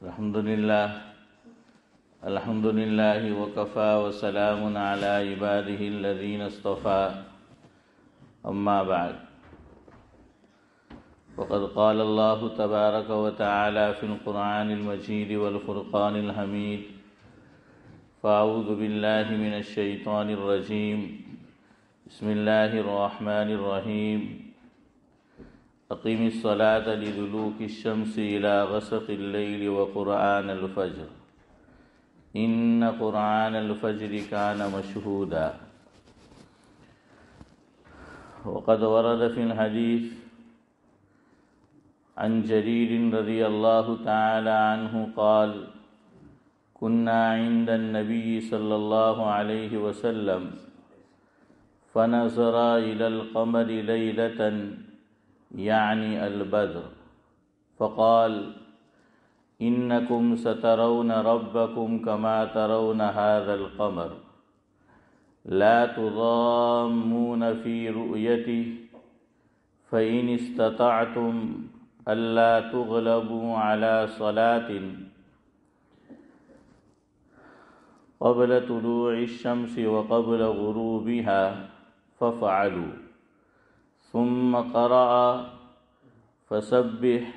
الحمد لله وكفى وسلام على عباده الذين اصطفى أما بعد وقد قال الله تبارك وتعالى في القرآن المجيد والفرقان الحميد فأعوذ بالله من الشيطان الرجيم بسم الله الرحمن الرحيم اقیم الصلاة لدلوک الشمس الى غسق الليل وقرآن الفجر ان قرآن الفجر كان مشهودا وقد ورد في الحديث عن جرير رضي الله تعالى عنه قال كنا عند النبي صلى الله عليه وسلم فنظر إلى القمر ليلة يعني البدر فقال إنكم سترون ربكم كما ترون هذا القمر لا تضامون في رؤيته فإن استطعتم ألا تغلبوا على صلاة قبل طلوع الشمس وقبل غروبها فافعلوا ثم قرأ فسبح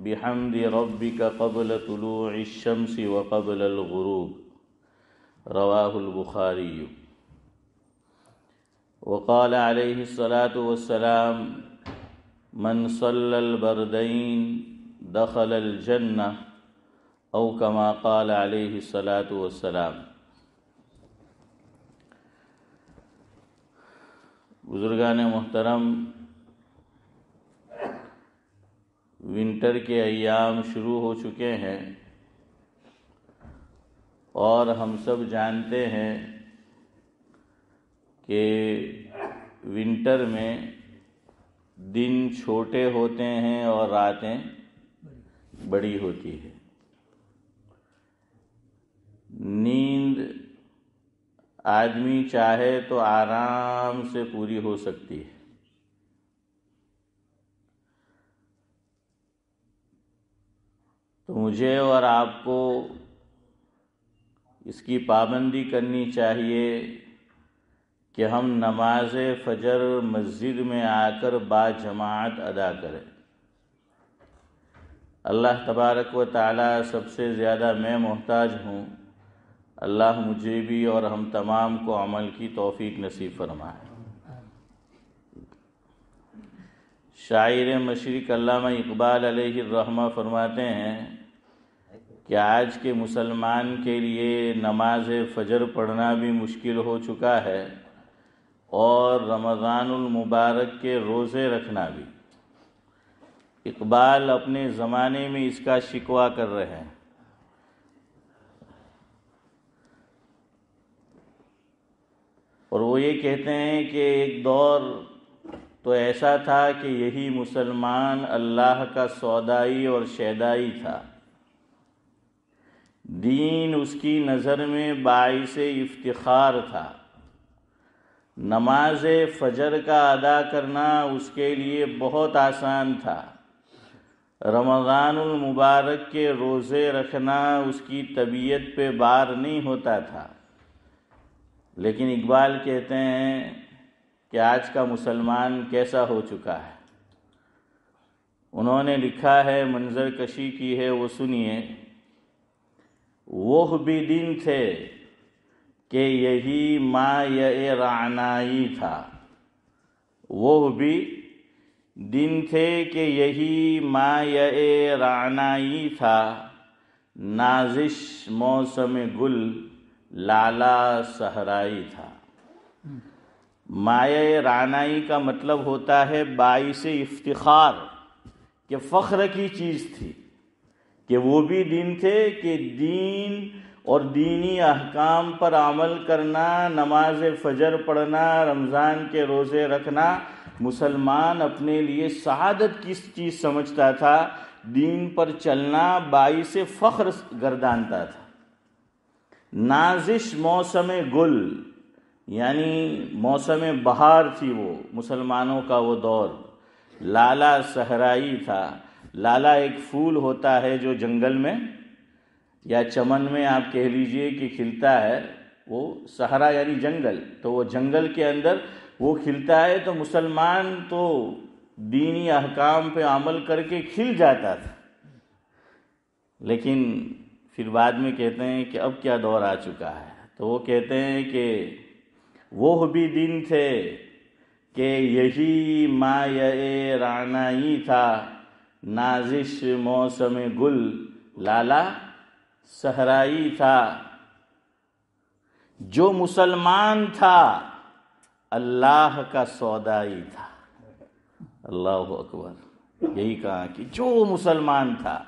بحمد ربك قبل طلوع الشمس وقبل الغروب رواه البخاري وقال عليه الصلاة والسلام من صلى البردين دخل الجنة أو كما قال عليه الصلاة والسلام۔ بزرگان محترم، ونٹر کے ایام شروع ہو چکے ہیں اور ہم سب جانتے ہیں کہ ونٹر میں دن چھوٹے ہوتے ہیں اور راتیں بڑی ہوتی ہے۔ نیند آدمی چاہے تو آرام سے پوری ہو سکتی ہے، تو مجھے اور آپ کو اس کی پابندی کرنی چاہیے کہ ہم نماز فجر مسجد میں آ کر باجماعت ادا کریں۔ اللہ تبارک و تعالی سب سے زیادہ میں محتاج ہوں، اللہ مجھے بھی اور ہم تمام کو عمل کی توفیق نصیب فرمائے۔ شاعر مشرق علامہ اقبال علیہ الرحمہ فرماتے ہیں کہ آج کے مسلمان کے لیے نماز فجر پڑھنا بھی مشکل ہو چکا ہے اور رمضان المبارک کے روزے رکھنا بھی۔ اقبال اپنے زمانے میں اس کا شکوہ کر رہے ہیں۔ اور وہ یہ کہتے ہیں کہ ایک دور تو ایسا تھا کہ یہی مسلمان اللہ کا سودائی اور شیدائی تھا، دین اس کی نظر میں باعث افتخار تھا، نماز فجر کا ادا کرنا اس کے لیے بہت آسان تھا، رمضان المبارک کے روزے رکھنا اس کی طبیعت پہ بار نہیں ہوتا تھا۔ لیکن اقبال کہتے ہیں کہ آج کا مسلمان کیسا ہو چکا ہے۔ انہوں نے لکھا ہے، منظر کشی کی ہے، وہ سنیے۔ وہ بھی دن تھے کہ یہی مایہ رعنائی تھا، وہ بھی دن تھے کہ یہی مایہ رعنائی تھا، نازش موسم گل لالا صحرائی تھا۔ مایہ رعنائی کا مطلب ہوتا ہے باعث افتخار، کہ فخر کی چیز تھی، کہ وہ بھی دن تھے کہ دین اور دینی احکام پر عمل کرنا، نماز فجر پڑھنا، رمضان کے روزے رکھنا مسلمان اپنے لیے سعادت کی چیز سمجھتا تھا، دین پر چلنا باعث فخر گردانتا تھا۔ نازش موسم گل یعنی موسم بہار تھی، وہ مسلمانوں کا وہ دور، لالا صحرائی تھا۔ لالا ایک پھول ہوتا ہے جو جنگل میں یا چمن میں آپ کہہ لیجئے کہ کھلتا ہے، وہ صحرا یعنی جنگل، تو وہ جنگل کے اندر وہ کھلتا ہے، تو مسلمان تو دینی احکام پہ عمل کر کے کھل جاتا تھا، لیکن پھر بعد میں کہتے ہیں کہ اب کیا دور آ چکا ہے، تو وہ کہتے ہیں کہ وہ بھی دن تھے کہ یہی مایہ رعنائی تھا، نازش موسم گل لالا صحرائی تھا، جو مسلمان تھا اللہ کا سودائی تھا۔ اللہ اکبر، یہی کہا کہ جو مسلمان تھا،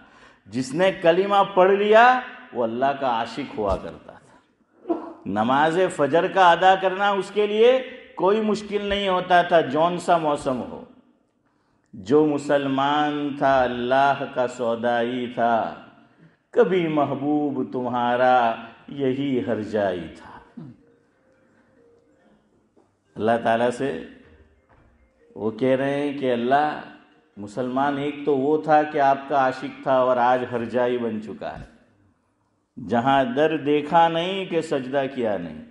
جس نے کلمہ پڑھ لیا، وہ اللہ کا عاشق ہوا کرتا تھا۔ نماز فجر کا ادا کرنا اس کے لیے کوئی مشکل نہیں ہوتا تھا، جون سا موسم ہو۔ جو مسلمان تھا اللہ کا سودائی تھا، کبھی محبوب تمہارا یہی ہرجائی تھا۔ اللہ تعالیٰ سے وہ کہہ رہے ہیں کہ اللہ، مسلمان ایک تو وہ تھا کہ آپ کا عاشق تھا، اور آج ہرجائی بن چکا ہے، جہاں در دیکھا نہیں کہ سجدہ کیا نہیں،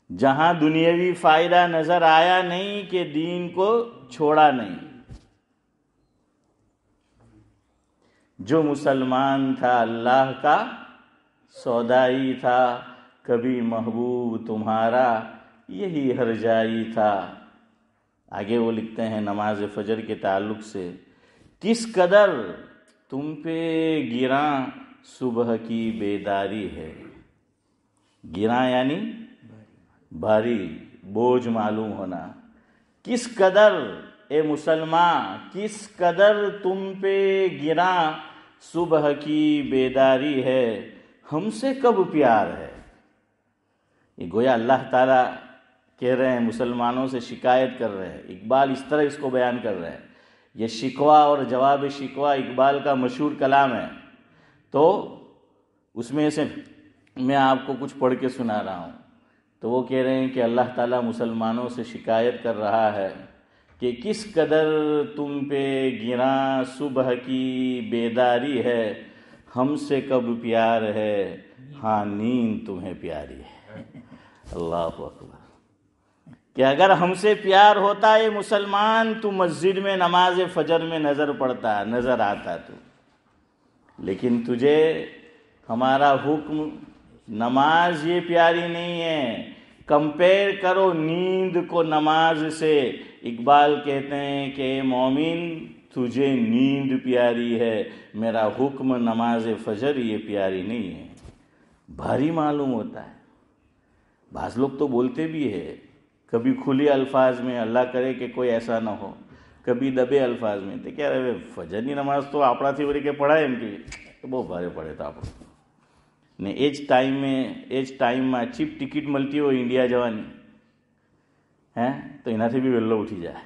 جہاں دنیاوی فائدہ نظر آیا نہیں کہ دین کو چھوڑا نہیں۔ جو مسلمان تھا اللہ کا سودائی تھا، کبھی محبوب تمہارا یہی ہرجائی تھا۔ آگے وہ لکھتے ہیں نماز فجر کے تعلق سے، کس قدر تم پہ گراں صبح کی بیداری ہے۔ گراں یعنی بھاری، بوجھ معلوم ہونا۔ کس قدر اے مسلمان، کس قدر تم پہ گراں صبح کی بیداری ہے، ہم سے کب پیار ہے۔ یہ گویا اللہ تعالیٰ کہہ رہے ہیں، مسلمانوں سے شکایت کر رہے ہیں۔ اقبال اس طرح اس کو بیان کر رہے ہیں، یہ شکوہ اور جواب شکوہ اقبال کا مشہور کلام ہے، تو اس میں سے میں آپ کو کچھ پڑھ کے سنا رہا ہوں۔ تو وہ کہہ رہے ہیں کہ اللہ تعالیٰ مسلمانوں سے شکایت کر رہا ہے کہ کس قدر تم پہ گراں صبح کی بیداری ہے، ہم سے کب پیار ہے، ہاں نیند تمہیں پیاری ہے۔ اللہ اکبر، کہ اگر ہم سے پیار ہوتا ہے مسلمان، تو مسجد میں نماز فجر میں نظر آتا تو، لیکن تجھے ہمارا حکم نماز یہ پیاری نہیں ہے۔ کمپیئر کرو نیند کو نماز سے۔ اقبال کہتے ہیں کہ اے مومن، تجھے نیند پیاری ہے، میرا حکم نماز فجر یہ پیاری نہیں ہے۔ بھاری معلوم ہوتا ہے۔ بعض لوگ تو بولتے بھی ہے، کبھی کھلے الفاظ میں، اللہ کرے کہ کوئی ایسا نہ ہو، کبھی دبے الفاظ میں، تو کہہ رہے فجر ની નમાઝ તો આપણાથી વળી કે પડાય એમ કે તો બહુ ભારે પડે તો આપણું ને એ જ ટાઈમમાં ચીપ ટિકિટ મળતી હોય ઇન્ડિયા જવાની, હે, તો એનાથી બી વહેલો ઉઠી જાય।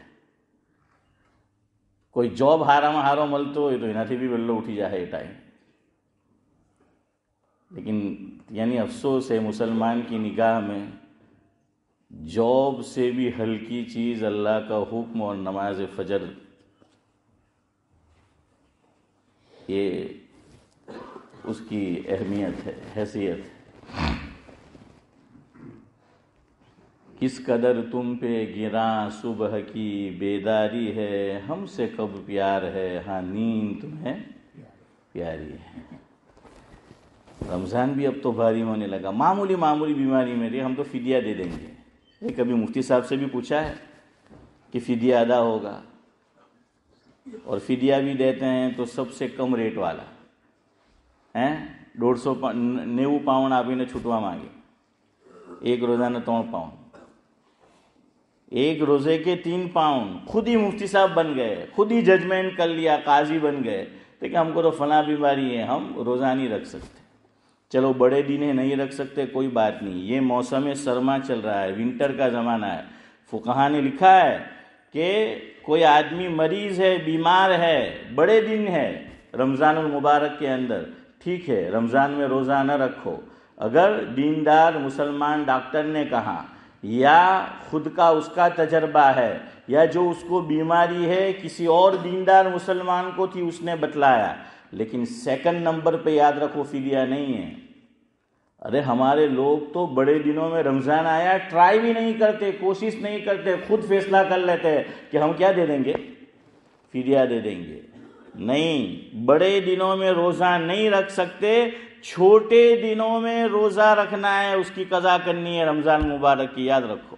કોઈ જોબ હારામાં હારો મળતો હોય તો એનાથી બી વહેલો ઉઠી જાય એ ટાઈમ। لیکن یعنی افسوس ہے مسلمان کی نگاہ میں جاب سے بھی ہلکی چیز اللہ کا حکم اور نماز فجر، یہ اس کی اہمیت ہے، حیثیت ہے۔ کس قدر تم پہ گراں صبح کی بیداری ہے، ہم سے کب پیار ہے، ہاں نیند تمہیں پیاری ہے۔ رمضان بھی اب تو بھاری ہونے لگا، معمولی بیماری میں ہم تو فدیہ دے دیں گے۔ یہ کبھی مفتی صاحب سے بھی پوچھا ہے کہ فدیہ ادا ہوگا، اور فدیہ بھی دیتے ہیں تو سب سے کم ریٹ والا ہیں، 190 પાઉન્ડ આપીને છૂટવા માંગે، ایک روزہ نے 3 પાઉન્ડ، ایک روزے کے 3 પાઉન્ડ۔ خود ہی مفتی صاحب بن گئے، خود ہی ججمنٹ کر لیا، قاضی بن گئے، لیکن ہم کو تو فلاں بیماری ہے، ہم روزہ نہیں رکھ سکتے۔ چلو بڑے دن ہے نہیں رکھ سکتے، کوئی بات نہیں، یہ موسم سرما چل رہا ہے، ونٹر کا زمانہ ہے۔ فقہا نے لکھا ہے کہ کوئی آدمی مریض ہے، بیمار ہے، بڑے دن ہے رمضان المبارک کے اندر، ٹھیک ہے رمضان میں روزہ نہ رکھو۔ اگر دیندار مسلمان ڈاکٹر نے کہا، یا خود کا اس کا تجربہ ہے، یا جو اس کو بیماری ہے کسی اور دیندار مسلمان کو تھی اس نے بتلایا، لیکن سیکنڈ نمبر پہ یاد رکھو فدیہ نہیں ہے۔ ارے ہمارے لوگ تو بڑے دنوں میں رمضان آیا ٹرائی بھی نہیں کرتے، کوشش نہیں کرتے، خود فیصلہ کر لیتے ہیں کہ ہم کیا دے دیں گے، فدیہ دے دیں گے۔ نہیں، بڑے دنوں میں روزہ نہیں رکھ سکتے، چھوٹے دنوں میں روزہ رکھنا ہے، اس کی قضا کرنی ہے رمضان مبارک کی، یاد رکھو۔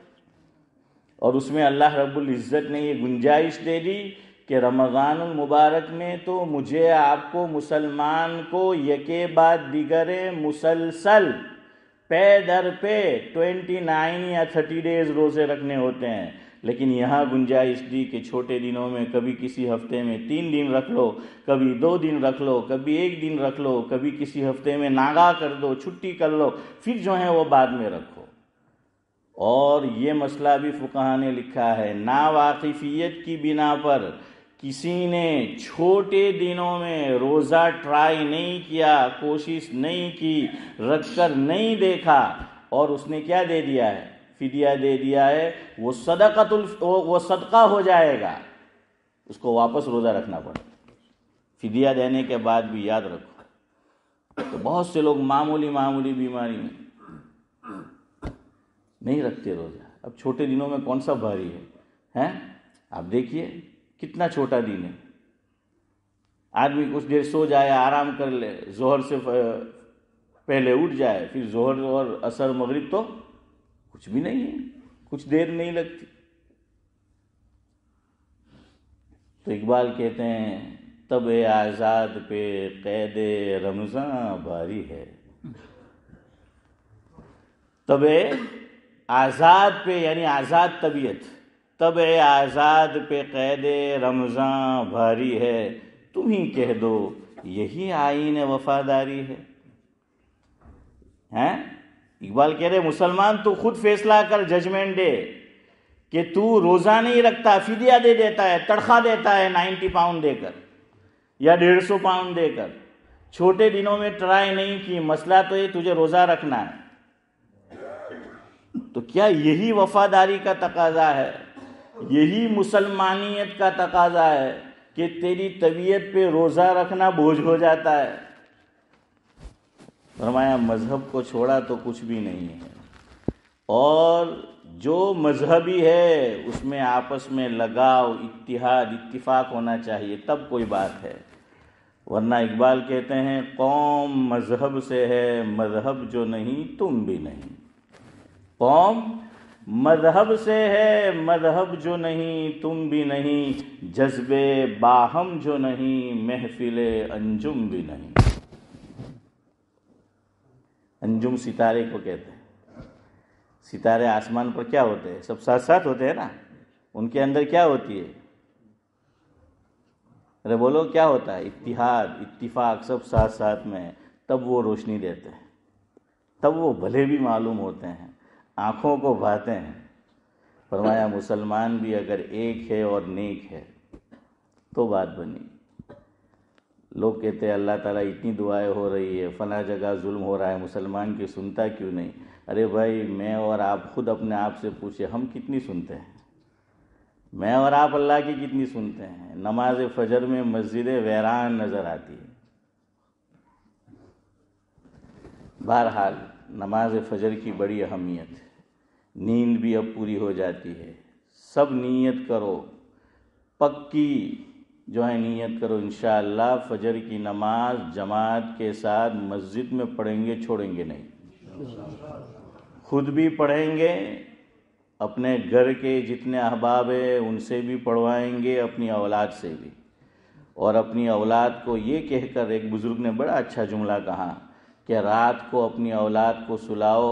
اور اس میں اللہ رب العزت نے یہ گنجائش دے دی کہ رمضان المبارک میں تو مجھے آپ کو مسلمان کو یکے بعد دیگرے مسلسل پے در پہ 29 یا 30 ڈیز روزے رکھنے ہوتے ہیں، لیکن یہاں گنجائش دی کہ چھوٹے دنوں میں کبھی کسی ہفتے میں 3 دن رکھ لو، کبھی 2 دن رکھ لو، کبھی 1 دن رکھ لو، کبھی کسی ہفتے میں ناغا کر دو، چھٹی کر لو، پھر جو ہے وہ بعد میں رکھو۔ اور یہ مسئلہ بھی فقہا نے لکھا ہے، ناواقفیت کی بنا پر کسی نے چھوٹے دنوں میں روزہ ٹرائی نہیں کیا، کوشش نہیں کی، رکھ کر نہیں دیکھا، اور اس نے کیا دے دیا ہے، فدیہ دے دیا ہے، وہ صدقہ ہو جائے گا، اس کو واپس روزہ رکھنا پڑے۔ فدیہ دینے کے بعد بھی یاد رکھو، تو بہت سے لوگ معمولی بیماری میں نہیں رکھتے روزہ۔ اب چھوٹے دنوں میں کون سا بھاری ہے؟ آپ دیکھیے کتنا چھوٹا دن ہے، آدمی کچھ دیر سو جائے، آرام کر لے، ظہر سے پہلے اٹھ جائے، پھر ظہر اور عصر مغرب تو کچھ بھی نہیں ہے، کچھ دیر نہیں لگتی۔ تو اقبال کہتے ہیں طبع آزاد پہ قید رمضان باری ہے، طبع آزاد پہ یعنی آزاد طبیعت، طبع آزاد پہ قید رمضان بھاری ہے، تم ہی کہہ دو یہی آئین وفاداری ہے۔ اقبال کہہ رہے مسلمان تو خود فیصلہ کر، ججمنٹ دے کہ تو روزہ نہیں رکھتا، فدیہ دے دیتا ہے، تڑخا دیتا ہے 90 پاؤنڈ دے کر یا 150 پاؤنڈ دے کر، چھوٹے دنوں میں ٹرائی نہیں کی، مسئلہ تو یہ تجھے روزہ رکھنا ہے۔ تو کیا یہی وفاداری کا تقاضا ہے، یہی مسلمانیت کا تقاضا ہے کہ تیری طبیعت پہ روزہ رکھنا بوجھ ہو جاتا ہے؟ فرمایا مذہب کو چھوڑا تو کچھ بھی نہیں ہے، اور جو مذہبی ہے اس میں آپس میں لگاؤ، اتحاد، اتفاق ہونا چاہیے، تب کوئی بات ہے، ورنہ اقبال کہتے ہیں قوم مذہب سے ہے، مذہب جو نہیں تم بھی نہیں۔ قوم مذہب سے ہے، مذہب جو نہیں تم بھی نہیں، جذبے باہم جو نہیں، محفل انجم بھی نہیں۔ انجم ستارے کو کہتے ہیں، ستارے آسمان پر کیا ہوتے ہیں، سب ساتھ ساتھ ہوتے ہیں نا، ان کے اندر کیا ہوتی ہے، ارے بولو کیا ہوتا ہے، اتحاد، اتفاق، سب ساتھ ساتھ میں، تب وہ روشنی دیتے ہیں، تب وہ بھلے بھی معلوم ہوتے ہیں، آنکھوں کو بھاتے ہیں۔ فرمایا مسلمان بھی اگر ایک ہے اور نیک ہے تو بات بنی۔ لوگ کہتے ہیں اللہ تعالیٰ اتنی دعائیں ہو رہی ہے، فلاں جگہ ظلم ہو رہا ہے، مسلمان کی سنتا کیوں نہیں؟ ارے بھائی میں اور آپ خود اپنے آپ سے پوچھیں، ہم کتنی سنتے ہیں؟ میں اور آپ اللہ کی کتنی سنتے ہیں؟ نماز فجر میں مسجد ویران نظر آتی ہے۔ بہرحال نماز فجر کی بڑی اہمیت ہے، نیند بھی اب پوری ہو جاتی ہے، سب نیت کرو، پکی جو ہے نیت کرو، انشاءاللہ فجر کی نماز جماعت کے ساتھ مسجد میں پڑھیں گے، چھوڑیں گے نہیں، خود بھی پڑھیں گے، اپنے گھر کے جتنے احباب ہیں ان سے بھی پڑھوائیں گے، اپنی اولاد سے بھی، اور اپنی اولاد کو یہ کہہ کر، ایک بزرگ نے بڑا اچھا جملہ کہا کہ رات کو اپنی اولاد کو سلاؤ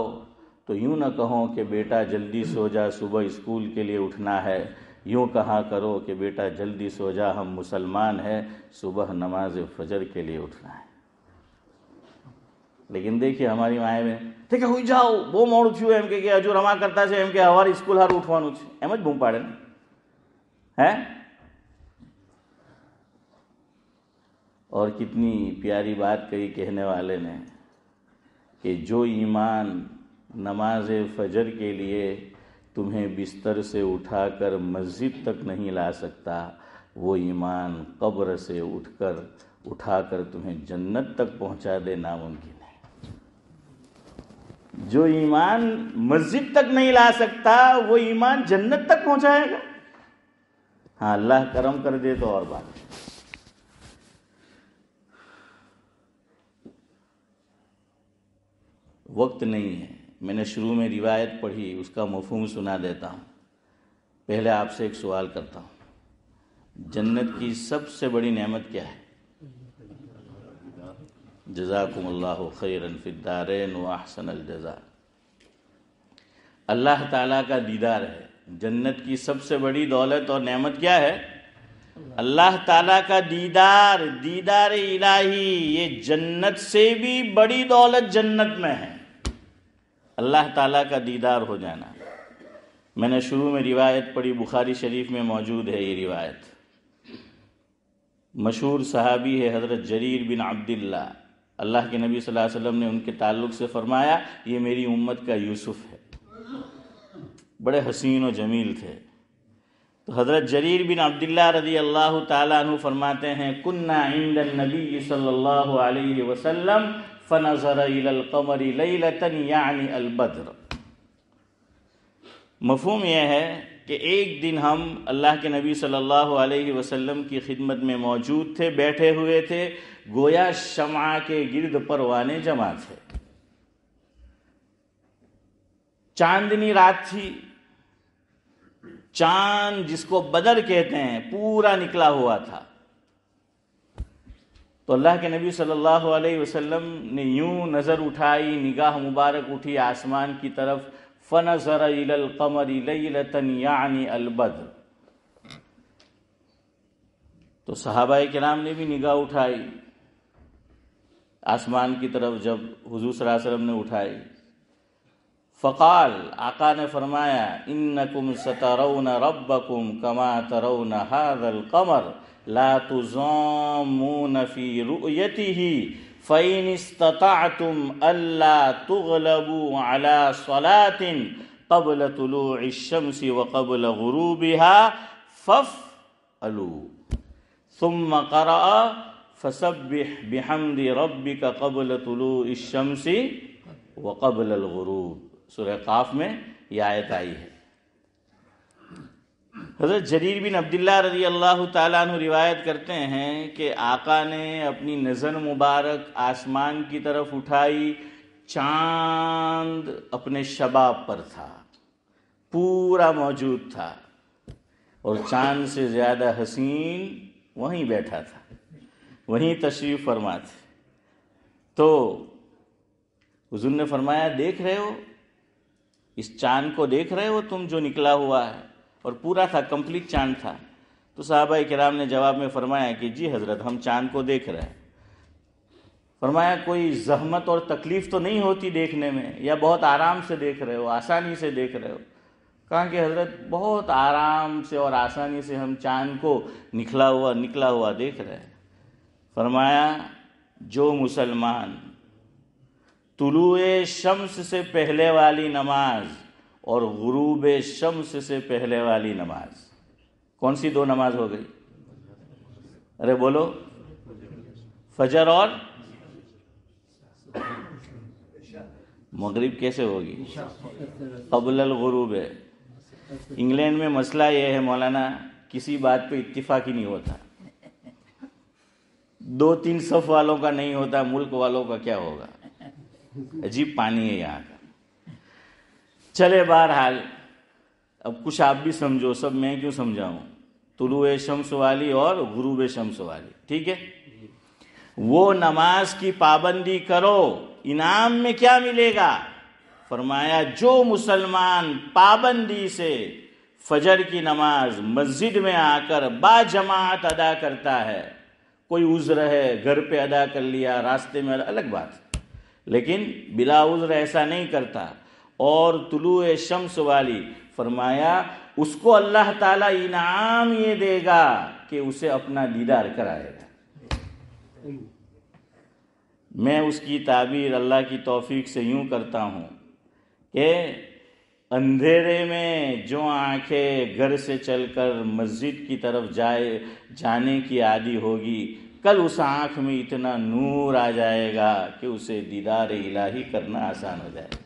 تو یوں نہ کہو کہ بیٹا جلدی سو جا، صبح اسکول کے لیے اٹھنا ہے، یوں کہا کرو کہ بیٹا جلدی سو جا، ہم مسلمان ہیں، صبح نماز فجر کے لیے اٹھنا ہے۔ لیکن دیکھیے ہماری مائیں میں ٹھیک ہے ہوئی جاؤ بہت موڑ تھયું એમ કે હજુ રમા કરતા છે એમ કે સવારે સ્કૂલ હારું ઉઠવાનું છે એમ જ બૂમ પાડે ને ہے۔ اور کتنی پیاری بات کہی کہنے والے نے کہ جو ایمان نماز فجر کے لیے تمہیں بستر سے اٹھا کر مسجد تک نہیں لا سکتا، وہ ایمان قبر سے اٹھ کر اٹھا کر تمہیں جنت تک پہنچا دے ناممکن ہے۔ جو ایمان مسجد تک نہیں لا سکتا وہ ایمان جنت تک پہنچائے گا؟ ہاں اللہ کرم کر دے تو اور بات ہے۔ وقت نہیں ہے، میں نے شروع میں روایت پڑھی، اس کا مفہوم سنا دیتا ہوں۔ پہلے آپ سے ایک سوال کرتا ہوں، جنت کی سب سے بڑی نعمت کیا ہے؟ جزاکم اللہ خیرا فی الدارین واحسن الجزاء۔ اللہ تعالیٰ کا دیدار ہے۔ جنت کی سب سے بڑی دولت اور نعمت کیا ہے؟ اللہ تعالیٰ کا دیدار، دیدار الہی۔ یہ جنت سے بھی بڑی دولت جنت میں ہے، اللہ تعالیٰ کا دیدار ہو جانا۔ میں نے شروع میں روایت پڑھی، بخاری شریف میں موجود ہے یہ روایت۔ مشہور صحابی ہے حضرت جریر بن عبداللہ، اللہ کے نبی صلی اللہ علیہ وسلم نے ان کے تعلق سے فرمایا یہ میری امت کا یوسف ہے۔ بڑے حسین و جمیل تھے۔ تو حضرت جریر بن عبداللہ رضی اللہ تعالیٰ عنہ فرماتے ہیں کنا عند النبی صلی اللہ علیہ وسلم فنظر الى القمر لیلۃ یعنی البدر۔ مفہوم یہ ہے کہ ایک دن ہم اللہ کے نبی صلی اللہ علیہ وسلم کی خدمت میں موجود تھے، بیٹھے ہوئے تھے، گویا شمع کے گرد پروانے جمع تھے۔ چاندنی رات تھی، چاند جس کو بدر کہتے ہیں پورا نکلا ہوا تھا۔ تو اللہ کے نبی صلی اللہ علیہ وسلم نے یوں نظر اٹھائی، نگاہ مبارک اٹھی آسمان کی طرف، فنظر الى القمر لیلۃ یعنی البدر۔ تو صحابہ کرام نے بھی نگاہ اٹھائی آسمان کی طرف، جب حضور صلی اللہ علیہ وسلم نے اٹھائی، فقال، آقا نے فرمایا انکم سترون ربکم کما ترون هذا القمر لا تضامون فی رؤیته فإن استطعتم ألا تغلبوا على صلاة قبل طلوع الشمس وقبل غروبها فافعلوا ثم قرأ فسبح بحمد ربك قبل طلوع الشمس وقبل الغروب۔ سورہ قاف میں یہ آیت آئی ہے۔ حضرت جریر بن عبداللہ رضی اللہ تعالیٰ عنہ روایت کرتے ہیں کہ آقا نے اپنی نظر مبارک آسمان کی طرف اٹھائی، چاند اپنے شباب پر تھا، پورا موجود تھا، اور چاند سے زیادہ حسین وہیں بیٹھا تھا، وہیں تشریف فرما تھے۔ تو حضور نے فرمایا دیکھ رہے ہو اس چاند کو، دیکھ رہے ہو تم جو نکلا ہوا ہے، اور پورا تھا، کمپلیٹ چاند تھا۔ تو صحابہ کرام نے جواب میں فرمایا کہ جی حضرت ہم چاند کو دیکھ رہے ہیں۔ فرمایا کوئی زحمت اور تکلیف تو نہیں ہوتی دیکھنے میں، یا بہت آرام سے دیکھ رہے ہو، آسانی سے دیکھ رہے ہو؟ کہا کہ حضرت بہت آرام سے اور آسانی سے ہم چاند کو نکلا ہوا دیکھ رہے ہیں۔ فرمایا جو مسلمان طلوع شمس سے پہلے والی نماز اور غروب شمس سے پہلے والی نماز، کون سی دو نماز ہو گئی؟ ارے بولو، فجر اور مغرب کیسے ہوگی؟ قبل الغروب ہے۔ انگلینڈ میں مسئلہ یہ ہے مولانا، کسی بات پہ اتفاق ہی نہیں ہوتا، 2-3 صف والوں کا نہیں ہوتا، ملک والوں کا کیا ہوگا؟ عجیب پانی ہے یہاں کا۔ چلے بہرحال اب کچھ آپ بھی سمجھو، سب میں کیوں سمجھاؤں، طلوع شمس والی اور غروب شمس والی، ٹھیک ہے؟ وہ نماز کی پابندی کرو، انعام میں کیا ملے گا؟ فرمایا جو مسلمان پابندی سے فجر کی نماز مسجد میں آ کر با جماعت ادا کرتا ہے، کوئی عذر ہے گھر پہ ادا کر لیا، راستے میں الگ بات، لیکن بلا عذر ایسا نہیں کرتا، اور طلوع شمس والی، فرمایا اس کو اللہ تعالیٰ انعام یہ دے گا کہ اسے اپنا دیدار کرائے گا۔ میں اس کی تعبیر اللہ کی توفیق سے یوں کرتا ہوں کہ اندھیرے میں جو آنکھیں گھر سے چل کر مسجد کی طرف جانے کی عادی ہوگی، کل اس آنکھ میں اتنا نور آ جائے گا کہ اسے دیدار الہی کرنا آسان ہو جائے گا،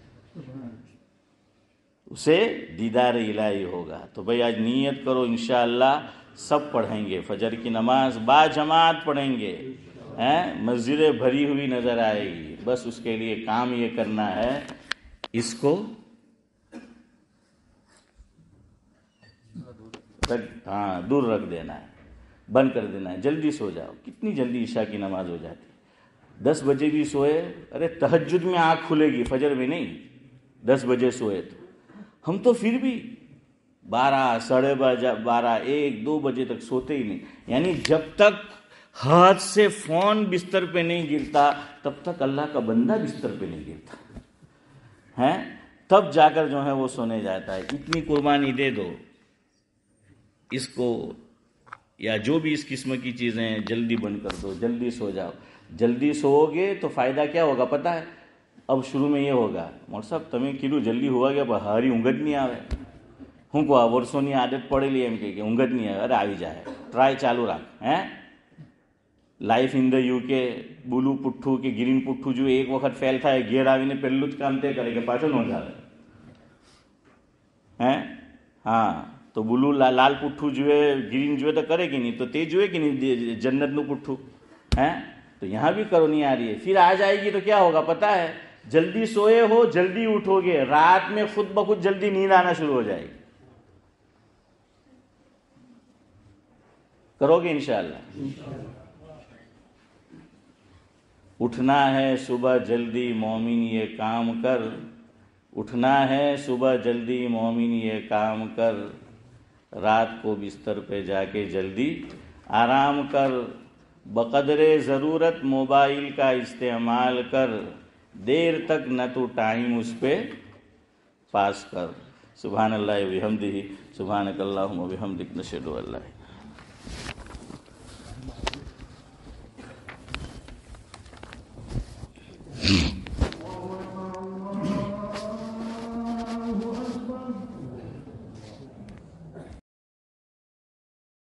اسے دیدار الہی ہوگا۔ تو بھئی آج نیت کرو، انشاءاللہ سب پڑھیں گے، فجر کی نماز با جماعت پڑھیں گے، مسجدیں بھری ہوئی نظر آئے گی۔ بس اس کے لیے کام یہ کرنا ہے، اس کو دور رکھ دینا ہے، بند کر دینا ہے، جلدی سو جاؤ۔ کتنی جلدی عشاء کی نماز ہو جاتی ہے، 10 بجے بھی سوئے، ارے تہجد میں آنکھ کھلے گی، فجر میں نہیں، 10 بجے سوئے تو ہم تو پھر بھی 12، 12:30، 1، 2 بجے تک سوتے ہی نہیں، یعنی جب تک ہاتھ سے فون بستر پہ نہیں گرتا تب تک اللہ کا بندہ بستر پہ نہیں گرتا ہے، تب جا کر جو ہے وہ سونے جاتا ہے۔ اتنی قربانی دے دو اس کو، یا جو بھی اس قسم کی چیزیں ہیں جلدی بند کر دو، جلدی سو جاؤ۔ جلدی سو گے تو فائدہ کیا ہوگا پتہ ہے؟ اب شروع میں یہ ہوگا، مولوی صاحب تمہیں کلو جلدی ہوا گیا بہاری اونگت نہیں آوے ہوں کو ورسونی عادت پڑے لی ایم کہ اونگت نہیں آوے، ارے آئی جائے، ٹرائی چالو رکھ ہیں۔ لائف ان دا یو کے بلو پٹھو کہ گرین پٹھو جو ایک وقت فیل تھا گیر آوی پہلو જ કામ તે કરે કે પાછો ન જાવે ہیں، ہاں تو بلو لال پٹھو جوئے گرین جوئے تو کرے گی نہیں، تو تے جوئے کہ نہیں جنت نو پٹھو ہیں، تو یہاں بھی کرو نہیں آ رہی ہے، پھر آ جائے گی تو کیا ہوگا پتہ ہے؟ جلدی سوئے ہو جلدی اٹھو گے، رات میں خود بخود جلدی نیند آنا شروع ہو جائے گی۔ کرو گے انشاءاللہ؟ اٹھنا ہے صبح جلدی مومن یہ کام کر، اٹھنا ہے صبح جلدی مومن یہ کام کر، رات کو بستر پہ جا کے جلدی آرام کر، بقدر ضرورت موبائل کا استعمال کر، دیر تک نہ تو ٹائم اس پہ پاس کر۔ سبحان اللہ و بحمدہ، سبحانک اللہم و بحمدک، نشہد ان لا الہ الا انت۔